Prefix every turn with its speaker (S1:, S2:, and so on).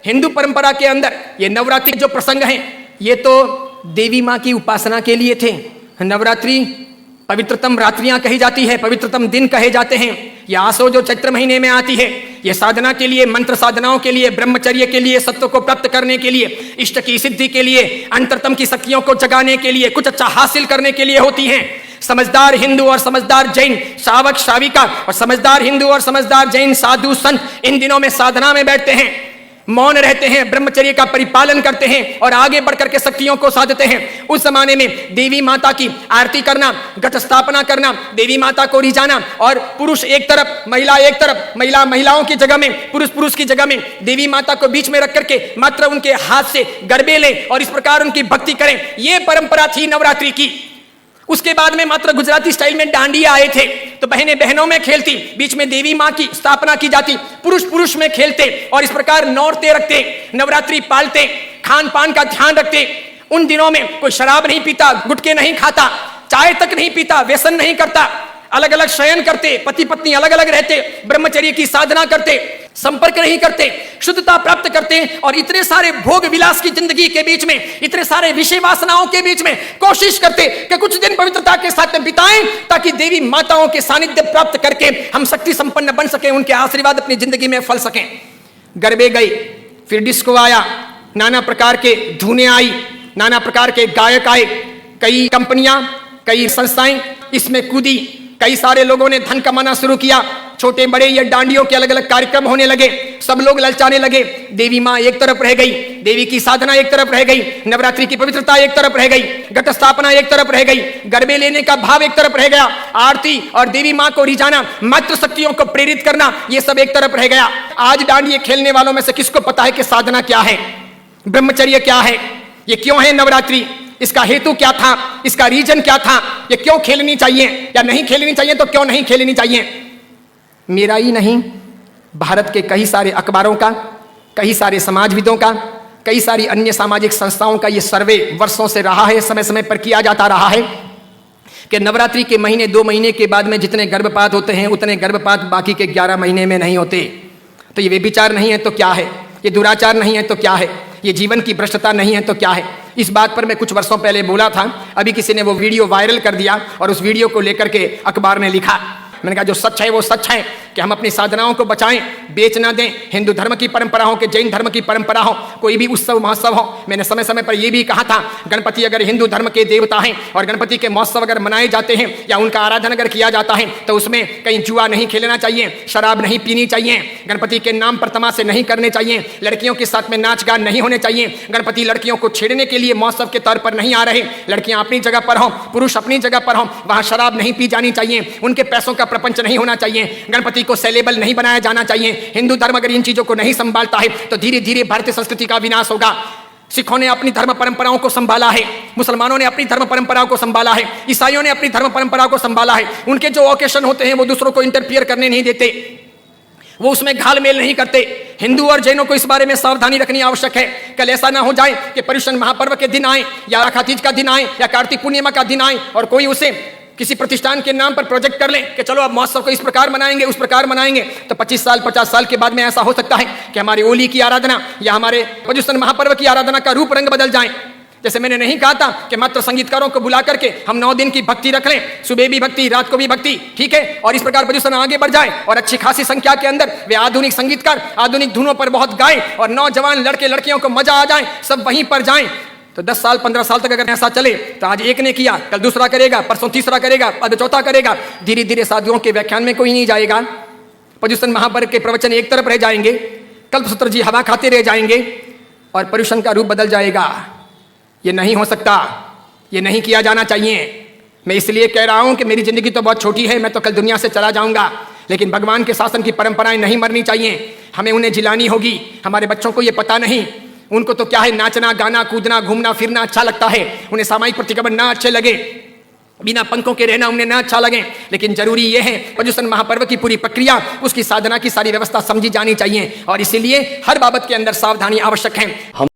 S1: हिंदू परंपरा के अंदर ये नवरात्रि जो प्रसंग हैं ये तो देवी माँ की उपासना के लिए थे। नवरात्रि पवित्रतम रात्रियां कही जाती है, पवित्रतम दिन कहे जाते हैं। ये आसो जो चैत्र महीने में आती है, ये साधना के लिए, मंत्र साधनाओं के लिए, ब्रह्मचर्य के लिए, सत्व को प्राप्त करने के लिए, इष्ट की सिद्धि के लिए, अंतरतम की शक्तियों को जगाने के लिए, कुछ अच्छा हासिल करने के लिए होती हैं। समझदार हिंदू और समझदार जैन श्रावक श्राविका और समझदार हिंदू और समझदार जैन साधु संत इन दिनों में साधना में बैठते हैं, मौन रहते हैं, ब्रह्मचर्य का परिपालन करते हैं और आगे बढ़कर के शक्तियों को साधते हैं। उस जमाने में देवी माता की आरती करना, घट स्थापना करना, देवी माता को रिझाना और पुरुष एक तरफ महिला एक तरफ, महिलाओं की जगह में पुरुष की जगह में देवी माता को बीच में रख करके मात्र उनके हाथ से गरबे लें और इस प्रकार उनकी भक्ति करें, यह परंपरा थी नवरात्रि की। उसके बाद में मात्र गुजराती स्टाइल में डांडिया आए थे, तो बहनें बहनों में खेलती, बीच में देवी माँ की स्थापना की जाती, पुरुष में खेलते और इस प्रकार नौरते रखते, नवरात्रि पालते, खान पान का ध्यान रखते। उन दिनों में कोई शराब नहीं पीता, गुटखे नहीं खाता, चाय तक नहीं पीता, व्यसन नहीं करता, अलग अलग शयन करते, पति पत्नी अलग अलग रहते, ब्रह्मचर्य की साधना करते, संपर्क नहीं करते, शुद्धता प्राप्त करते और इतने सारे भोग विलास की जिंदगी के बीच में, इतने सारे विषय वासनाओं के बीच में कोशिश करते कि कुछ दिन पवित्रता के साथ बिताएं ताकि देवी माताओं के सानिध्य प्राप्त करके हम शक्ति संपन्न बन सके, उनके आशीर्वाद अपनी जिंदगी में फल सकें। गरबे गए, फिर डिस्को आया, नाना प्रकार के धुनें आई, नाना प्रकार के गायक आए, कई कंपनियां, कई संस्थाएं इसमें कूदी, कई सारे लोगों ने धन कमाना शुरू किया, छोटे बड़े ये डांडियों के अलग अलग कार्यक्रम होने लगे, सब लोग ललचाने लगे। देवी माँ एक तरफ रह गई, देवी की साधना एक तरफ रह गई, नवरात्रि की पवित्रता एक तरफ रह गई, घट स्थापना एक तरफ रह गई, गरबे लेने का भाव एक तरफ रह गया, आरती और देवी माँ को रिझाना, मातृ शक्तियों को प्रेरित करना, ये सब एक तरफ रह गया। आज डांडिये खेलने वालों में से किसको पता है कि साधना क्या है, ब्रह्मचर्य क्या है, ये क्यों है नवरात्रि, इसका हेतु क्या था, इसका रीजन क्या था, ये क्यों खेलनी चाहिए या नहीं खेलनी चाहिए, तो क्यों नहीं खेलनी चाहिए। मेरा ही नहीं, भारत के कई सारे अखबारों का, कई सारे समाजविदों का, कई सारी अन्य सामाजिक संस्थाओं का ये सर्वे वर्षों से रहा है, समय समय पर किया जाता रहा है कि नवरात्रि के महीने 2 महीने के बाद में जितने गर्भपात होते हैं उतने गर्भपात बाकी के 11 महीने में नहीं होते। तो ये व्यभिचार नहीं है तो क्या है, ये दुराचार नहीं है तो क्या है, ये जीवन की भ्रष्टता नहीं है तो क्या है। इस बात पर मैं कुछ वर्षों पहले बोला था, अभी किसी ने वो वीडियो वायरल कर दिया और उस वीडियो को लेकर के अखबार ने लिखा। मैंने कहा जो सच है वो सच है कि हम अपनी साधनाओं को बचाएं, बेच ना दें। हिंदू धर्म की परंपरा हो कि जैन धर्म की परंपरा हो, कोई भी उत्सव महोत्सव हो, मैंने समय समय पर यह भी कहा था गणपति अगर हिंदू धर्म के देवता हैं और गणपति के महोत्सव अगर मनाए जाते हैं या उनका आराधन अगर किया जाता है तो उसमें कहीं जुआ नहीं खेलना चाहिए, शराब नहीं पीनी चाहिए, गणपति के नाम पर तमाशे नहीं करने चाहिए, लड़कियों के साथ में नाच गान नहीं होने चाहिए, गणपति लड़कियों को छेड़ने के लिए महोत्सव के तौर पर नहीं आ रहे, लड़कियां अपनी जगह पर हों, पुरुष अपनी जगह पर हों, वहां शराब नहीं पी जानी चाहिए, उनके पैसों का प्रपंच नहीं होना चाहिए, गणपति को सेलेबल नहीं बनाया जाना चाहिए। हिंदू धर्म अगर इन चीजों को नहीं संभालता है तो धीरे धीरे भारतीय संस्कृति का विनाश होगा। सिखों ने अपनी धर्म परंपराओं को संभाला है, मुसलमानों ने अपनी धर्म परंपराओं को संभाला है, ईसाइयों ने अपनी धर्म परंपराओं को संभाला है। उनके जो ओकेशन होते हैं वो दूसरों को इंटरफियर करने नहीं देते, वो उसमें घालमेल नहीं करते। हिंदू और जैनों को इस बारे में सावधानी रखनी आवश्यक है। कल ऐसा ना हो जाए कि पर्युषण महापर्व के दिन आए या आखा तीज का दिन आए या कार्तिक पूर्णिमा का दिन आए और कोई उसे किसी प्रतिष्ठान के नाम पर प्रोजेक्ट कर लें कि चलो अब महोत्सव को इस प्रकार मनाएंगे, उस प्रकार मनाएंगे, तो 25 साल 50 साल के बाद में ऐसा हो सकता है कि हमारी होली की आराधना या हमारे पर्युषण महापर्व की आराधना का रूप रंग बदल जाए। जैसे मैंने नहीं कहा था कि मात्र संगीतकारों को बुला करके हम 9 दिन की भक्ति रख लें, सुबह भी भक्ति, रात को भी भक्ति, ठीक है, और इस प्रकार पर्युषण आगे बढ़ जाए और अच्छी खासी संख्या के अंदर वे आधुनिक संगीतकार आधुनिक धुनों पर बहुत गाएं और नौजवान लड़के लड़कियों को मजा आ जाए, सब वहीं पर जाएं। तो 10 साल 15 साल तक अगर ऐसा चले तो आज एक ने किया, कल दूसरा करेगा, परसों तीसरा करेगा, अब चौथा करेगा, धीरे धीरे साधुओं के व्याख्यान में कोई नहीं जाएगा, पर्युषण महापर्व के प्रवचन एक तरफ रह जाएंगे, कल्पसूत्र जी हवा खाते रह जाएंगे और पर्युषण का रूप बदल जाएगा। ये नहीं हो सकता, ये नहीं किया जाना चाहिए। मैं इसलिए कह रहा हूं कि मेरी जिंदगी तो बहुत छोटी है, मैं तो कल दुनिया से चला जाऊंगा, लेकिन भगवान के शासन की परंपराएं नहीं मरनी चाहिए, हमें उन्हें जिलानी होगी। हमारे बच्चों को ये पता नहीं, उनको तो क्या है, नाचना गाना कूदना घूमना फिरना अच्छा लगता है, उन्हें सामाजिक प्रतिक्रमण ना अच्छे लगे, बिना पंखों के रहना उन्हें ना अच्छा लगे, लेकिन जरूरी यह है पर्युषण महापर्व की पूरी प्रक्रिया, उसकी साधना की सारी व्यवस्था समझी जानी चाहिए और इसीलिए हर बाबत के अंदर सावधानी आवश्यक है।